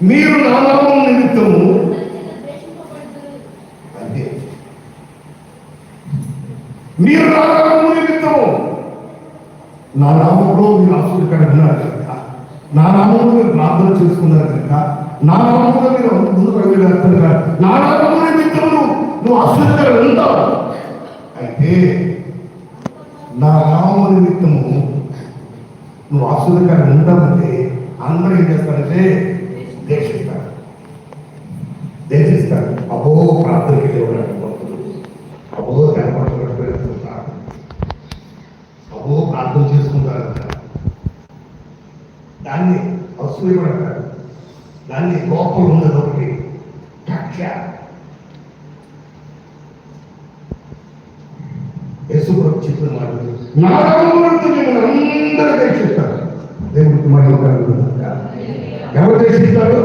మీరు నా నామం నిమిత్తము అంటే మీరు నా నామము నిమిత్తము, నా నామంలో మీరు అసూరికర విన్నారు కనుక, నా నామంలో మీరు ప్రార్థన చేసుకున్నారు కనుక, నా నామంలో మీరు ముందుకు వెళ్ళారు కనుక, నా నామము నిమిత్తము నువ్వు అసూరికర ఉంటావు. అయితే నా నామము నిమిత్తము నువ్వు అసూరికర ఉండమంటే అందరూ ఏం చేస్తారంటే దేశిస్తారు. అబ్బో ప్రార్థనకి దేవుడు అబ్బో కనపడుతున్నారు, అబ్బో ప్రార్థన చేసుకుంటారంట. దాన్ని అసూయపడతారు, దాన్ని లోపల ఉన్నది ఒకటి కక్ష. యేసుప్రభు చెప్పిన మాటలు అందరూ దేశిస్తారు. దేవుడికి మహిమ కలుగుతుంది. ఎవరు దేశిస్తారు?